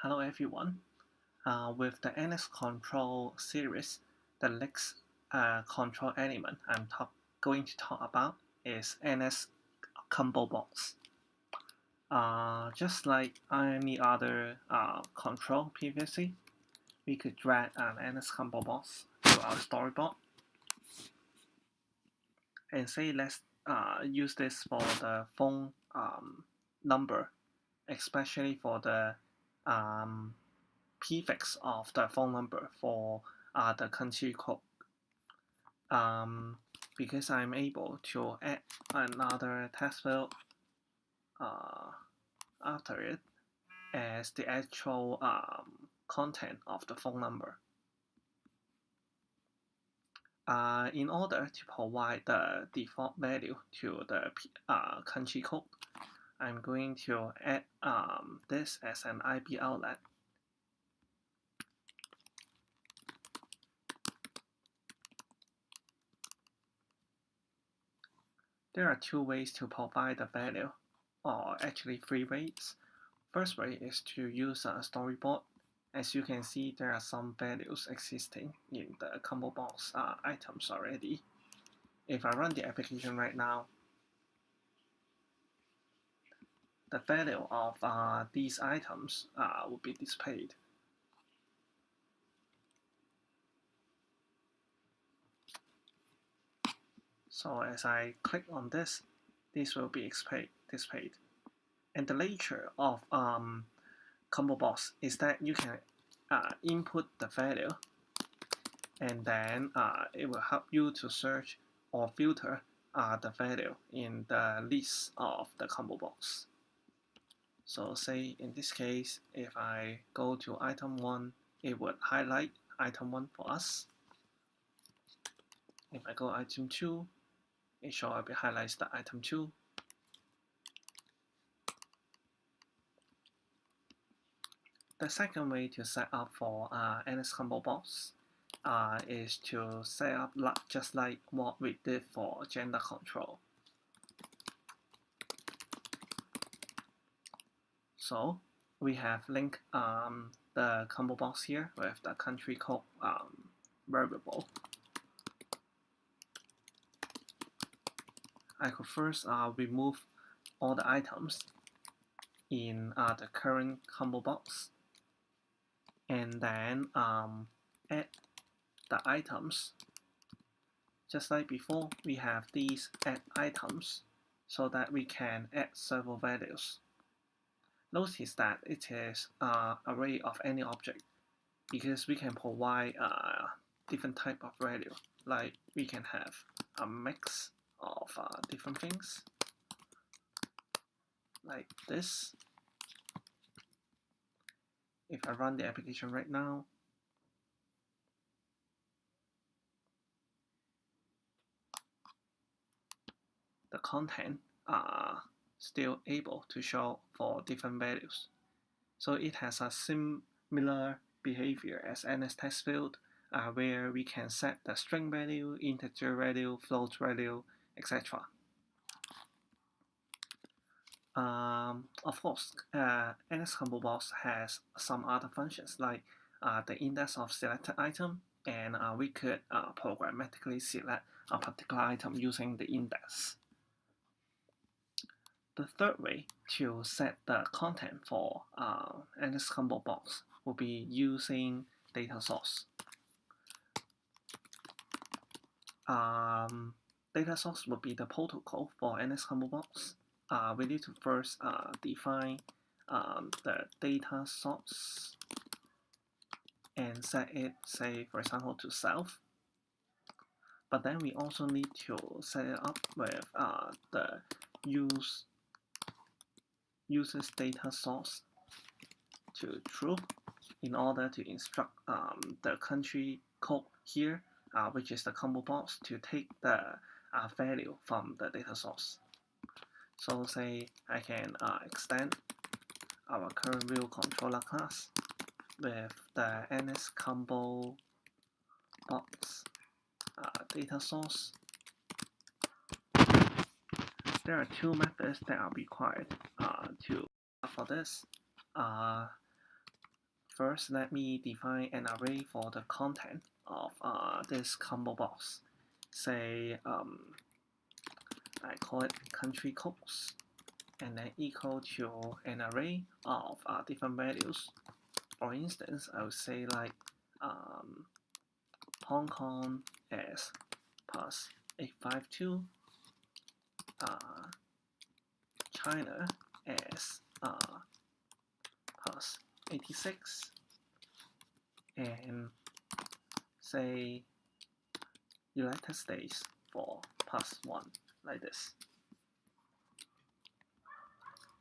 Hello everyone. With the NS control series, the next control element I'm going to talk about is NSComboBox. Just like any other control previously, we could drag an NSComboBox to our storyboard and say let's use this for the phone number, especially for the prefix of the phone number for the country code. Because I'm able to add another text field after it as the actual content of the phone number. In order to provide the default value to the country code, I'm going to add this as an IP outlet. There are two ways to provide the value, or actually three ways. First way is to use a storyboard. As you can see, there are some values existing in the ComboBox items already. If I run the application right now, the value of these items will be displayed. So as I click on this, this will be displayed. And the nature of ComboBox is that you can input the value, and then it will help you to search or filter the value in the list of the ComboBox. So say in this case, if I go to item 1, it would highlight item 1 for us. If I go item 2, it highlights the item 2. The second way to set up for NSComboBox is to set up just like what we did for gender control. So we have linked the ComboBox here with the country code variable. I could first remove all the items in the current ComboBox, and then add the items. Just like before, we have these add items so that we can add several values. Notice that it is an array of any object because we can provide different type of value. Like we can have a mix of different things like this. If I run the application right now, the content are still able to show for different values. So it has a similar behavior as NSTextField, where we can set the string value, integer value, float value, etc. Of course, NSComboBox has some other functions like the index of selected item, and we could programmatically select a particular item using the index. The third way to set the content for NSComboBox will be using data source. Data source will be the protocol for NSComboBox. We need to first define the data source and set it, say, for example, to self. But then we also need to set it up with the user's data source to true in order to instruct the country code here, which is the ComboBox, to take the value from the data source. So say I can extend our current view controller class with the NSComboBox data source. There are two methods that are required for this. First, let me define an array for the content of this combo box. Say I call it country codes, and then equal to an array of different values. For instance, I would say like Hong Kong as plus 852, China as plus 86, and say United States for +1, like this.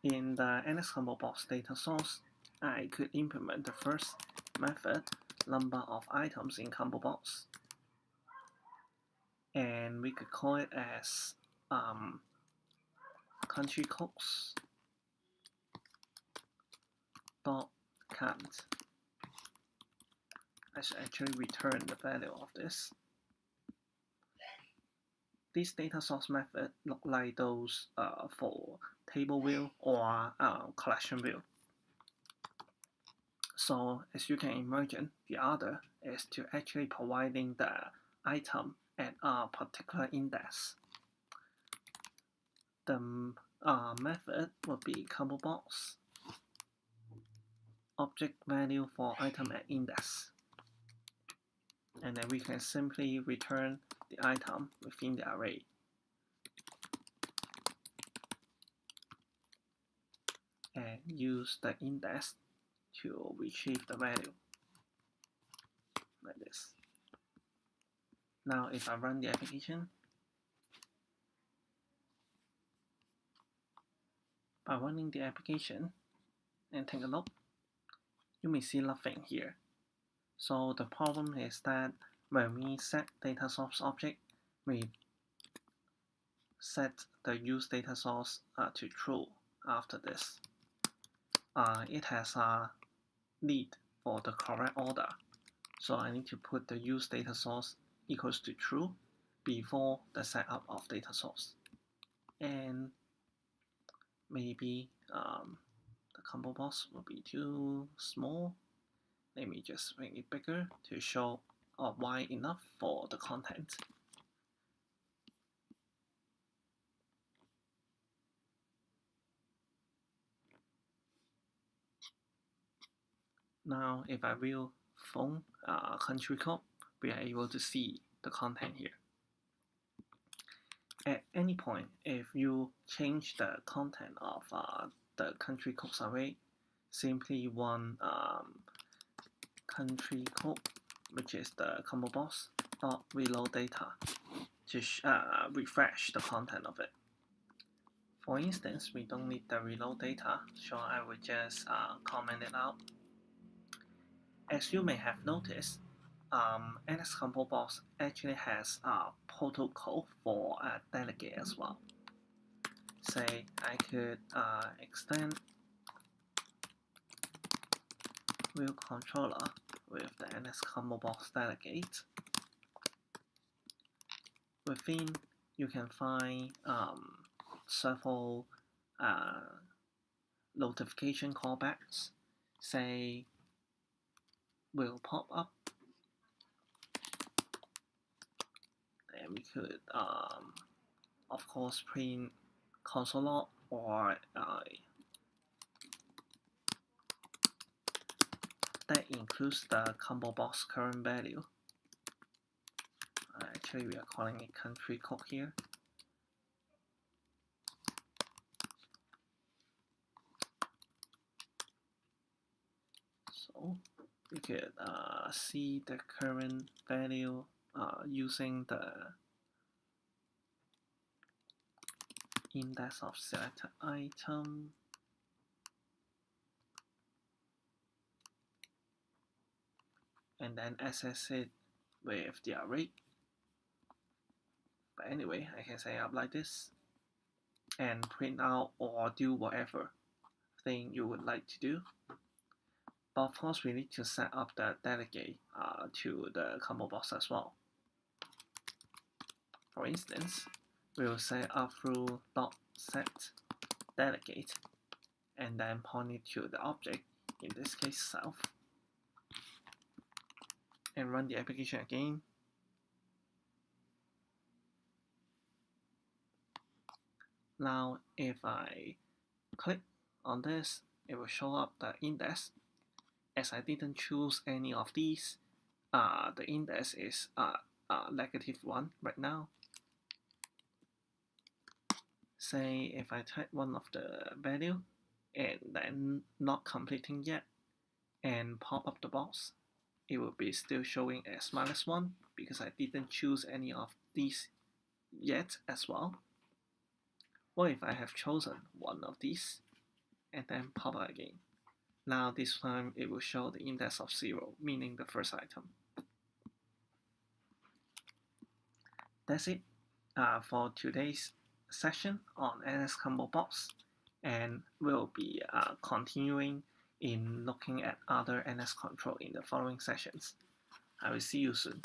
In the NSComboBox data source, I could implement the first method, number of items in combo box, and we could call it as country codes dot count. I should actually return the value of this. This data source method look like those for table view or collection view. So as you can imagine, the other is to actually providing the item at a particular index. The method would be combo box object value for item at index, and then we can simply return the item within the array. And use the index to retrieve the value, like this. Now if I run the application, by running the application and take a look, you may see nothing here. So the problem is that when we set data source object, we set the use data source to true after this. It has a need for the correct order, so I need to put the use data source equals to true before the setup of data source. And maybe the combo box will be too small. Let me just make it bigger to show wide enough for the content. Now if I view phone country code, we are able to see the content here. At any point, if you change the content of the country codes array, simply run country code, which is the combo box dot reload data, to refresh the content of it. For instance, we don't need the reload data, so I will just comment it out. As you may have noticed, NSComboBox actually has a protocol for a delegate as well. Say I could extend view controller with the NSComboBox delegate. Within, you can find several notification callbacks. Say will pop up, and we could of course print console log, or that includes the combo box current value. Actually we are calling it country code here. So we could see the current value using the index of selected item, and then access it with the array. But anyway, I can say up like this and print out or do whatever thing you would like to do. But of course, we need to set up the delegate to the combo box as well. For instance, we will say up through .set delegate, and then point it to the object, in this case self, and run the application again. Now if I click on this, it will show up the index. As I didn't choose any of these, the index is -1 right now. Say if I type one of the value and then not completing yet and pop up the box, it will be still showing as -1 because I didn't choose any of these yet as well. What if I have chosen one of these and then pop up again? Now this time it will show the index of 0, meaning the first item. That's it for today's session on NSComboBox, and we'll be continuing in looking at other NS control in the following sessions. I will see you soon.